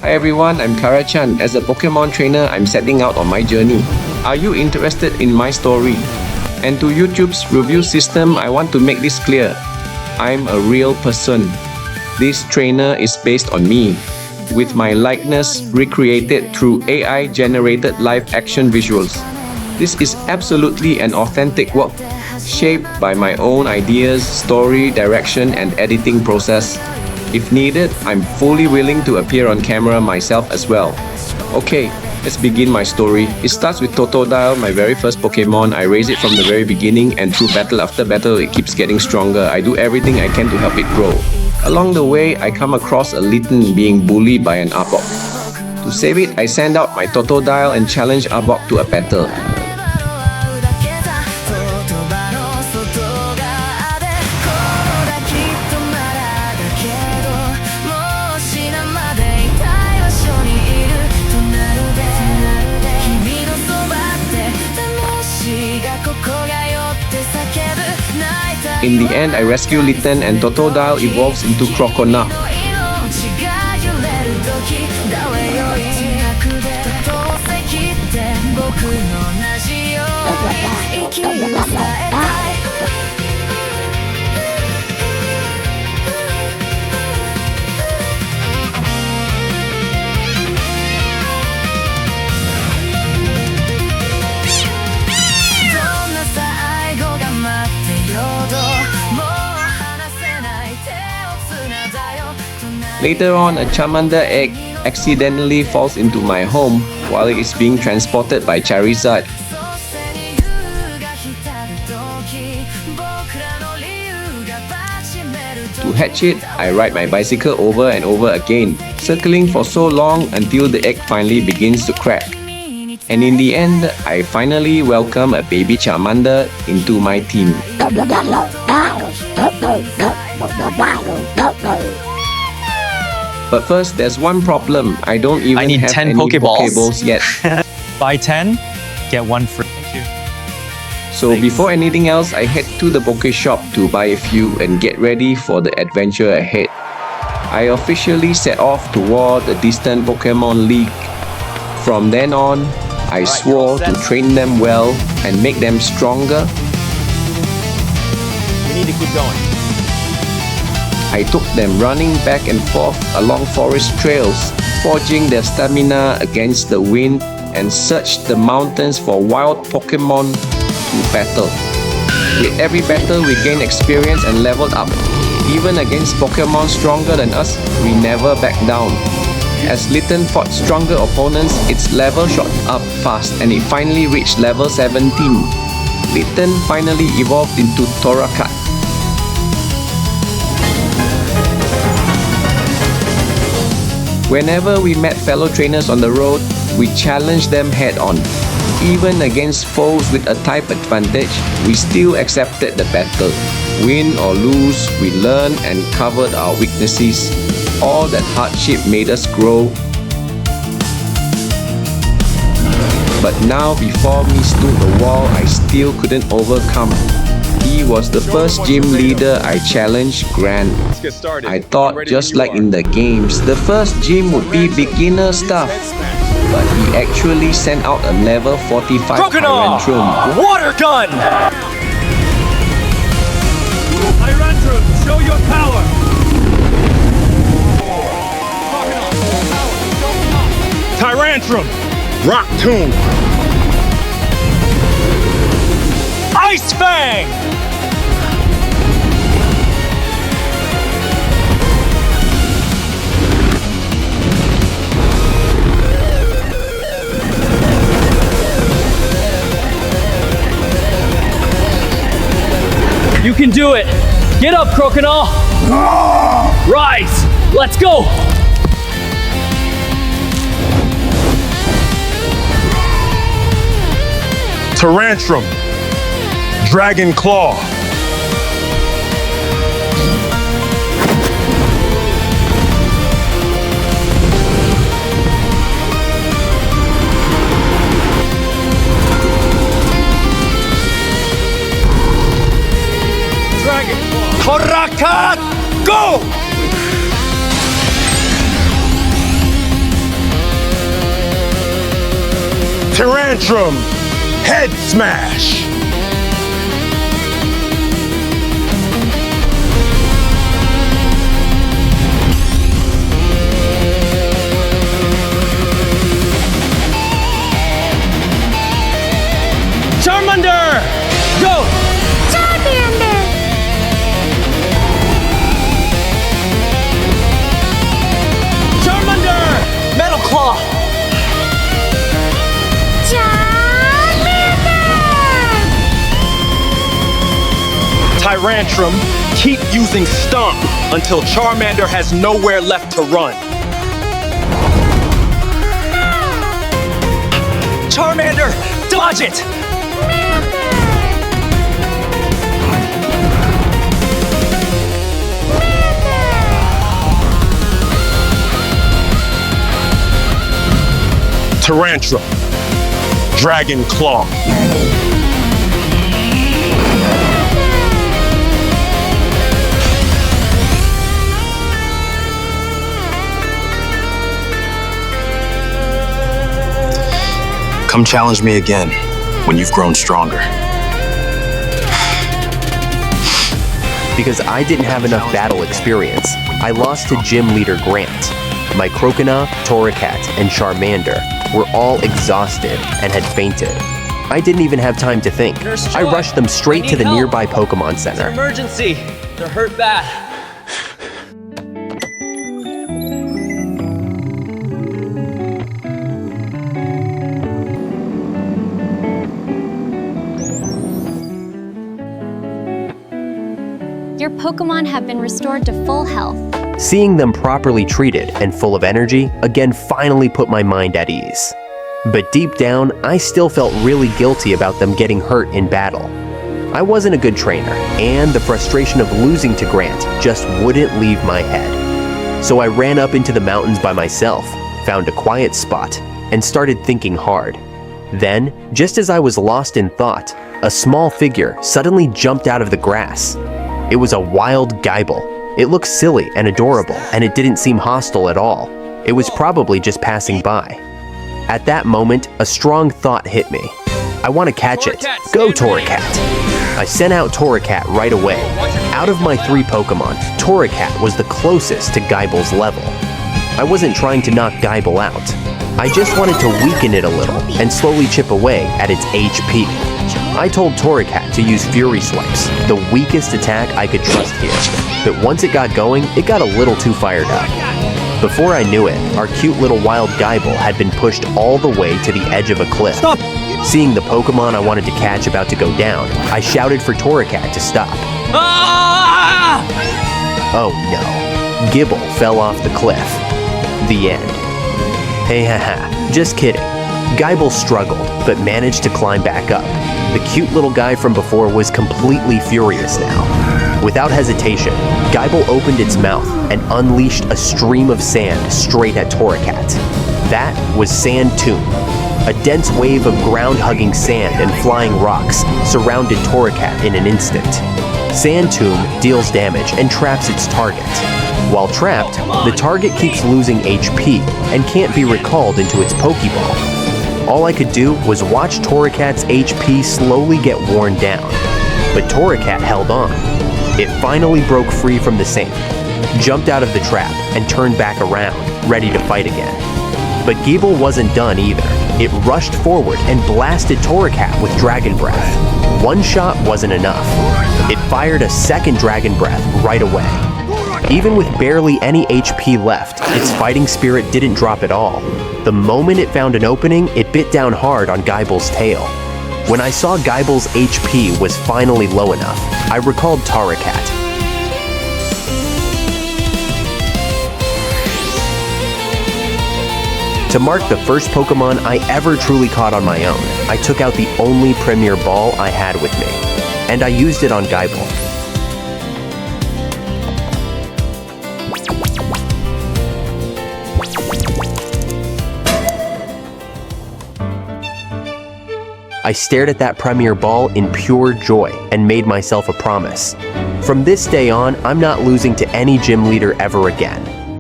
Hi everyone, I'm Kara Chan. As a Pokemon trainer, I'm setting out on my journey. Are you interested in my story? And to YouTube's review system, I want to make this clear. I'm a real person. This trainer is based on me, with my likeness recreated through AI-generated live-action visuals. This is absolutely an authentic work, shaped by my own ideas, story, direction, and editing process. If needed, I'm fully willing to appear on camera myself as well. Okay, let's begin my story. It starts with Totodile, my very first Pokemon. I raise it from the very beginning, and through battle after battle, it keeps getting stronger. I do everything I can to help it grow. Along the way, I come across a Litten being bullied by an Arbok. To save it, I send out my Totodile and challenge Arbok to a battle. In the end, I rescue Litten and Totodile evolves into Croconaw. Later on, a Charmander egg accidentally falls into my home while it is being transported by Charizard. To hatch it, I ride my bicycle over and over again, circling for so long until the egg finally begins to crack. And in the end, I finally welcome a baby Charmander into my team. But first, there's one problem. I don't even I need have 10 any Pokeballs. yet. Buy 10, get one free. Thank you. So before anything else, I head to the Poke Shop to buy a few and get ready for the adventure ahead. I officially set off toward the distant Pokemon League. From then on, I swore to train them well and make them stronger. We need to keep going. I took them running back and forth along forest trails, forging their stamina against the wind, and searched the mountains for wild Pokemon to battle. With every battle, we gained experience and leveled up. Even against Pokemon stronger than us, we never backed down. As Litten fought stronger opponents, its level shot up fast and it finally reached level 17. Litten finally evolved into Torracat. Whenever we met fellow trainers on the road, we challenged them head-on. Even against foes with a type advantage, we still accepted the battle. Win or lose, we learned and covered our weaknesses. All that hardship made us grow. But now before me stood a wall I still couldn't overcome. He was the first gym leader I challenged, Grant. Let's get started. I thought, I'm ready just when you like are. in the games, the first gym would be beginner stuff. But he actually sent out a level 45 Croconaw! Tyrantrum. Water gun! Tyrantrum, show your power! Tyrantrum! Rock Tomb! Ice Fang! You can do it! Get up, Croconaw! Rise! Let's go! Tyrantrum! Dragon Claw! Torracat! Go! Tantrum. Head smash. Charmander! Go! Charmander! Charmander! Metal Claw! Charmander! Tyrantrum, keep using Stomp until Charmander has nowhere left to run. Charmander! Dodge it! Tyrantrum. Dragon Claw. Come challenge me again when you've grown stronger. Because I didn't have enough battle experience, I lost to Gym Leader Grant. My Croconaw, Torracat, and Charmander were all exhausted and had fainted. I didn't even have time to think. Nurse I Joy, rushed them straight I to need the help. nearby Pokemon It's an Center. emergency! They're hurt bad. Your Pokemon have been restored to full health. Seeing them properly treated and full of energy again finally put my mind at ease. But deep down, I still felt really guilty about them getting hurt in battle. I wasn't a good trainer, and the frustration of losing to Grant just wouldn't leave my head. So I ran up into the mountains by myself, found a quiet spot, and started thinking hard. Then, just as I was lost in thought, a small figure suddenly jumped out of the grass. It was a wild Geibel. It looked silly and adorable, and it didn't seem hostile at all. It was probably just passing by. At that moment, a strong thought hit me. I want to catch it. Go, Torracat! I sent out Torracat right away. Out of my 3 Pokemon, Torracat was the closest to Geibel's level. I wasn't trying to knock Geibel out. I just wanted to weaken it a little and slowly chip away at its HP. I told Torracat to use Fury Swipes, the weakest attack I could trust here. But once it got going, it got a little too fired up. Before I knew it, our cute little wild Geibel had been pushed all the way to the edge of a cliff. Stop! Seeing the Pokemon I wanted to catch about to go down, I shouted for Torracat to stop. Ah! Oh no. Gibble fell off the cliff. The end. Hey haha, just kidding. Geibel struggled, but managed to climb back up. The cute little guy from before was completely furious now. Without hesitation, Geibel opened its mouth and unleashed a stream of sand straight at Torracat. That was Sand Tomb. A dense wave of ground-hugging sand and flying rocks surrounded Torracat in an instant. Sand Tomb deals damage and traps its target. While trapped, the target keeps losing HP and can't be recalled into its Pokeball. All I could do was watch Torracat's HP slowly get worn down. But Torracat held on. It finally broke free from the sand, jumped out of the trap, and turned back around, ready to fight again. But Geibel wasn't done either. It rushed forward and blasted Torracat with Dragon Breath. One shot wasn't enough. It fired a second Dragon Breath right away. Even with barely any HP left, its fighting spirit didn't drop at all. The moment it found an opening, it bit down hard on Geibel's tail. When I saw Geibel's HP was finally low enough, I recalled Torracat. To mark the first Pokemon I ever truly caught on my own, I took out the only Premier Ball I had with me, and I used it on Geibel. I stared at that Premier Ball in pure joy and made myself a promise. From this day on, I'm not losing to any gym leader ever again.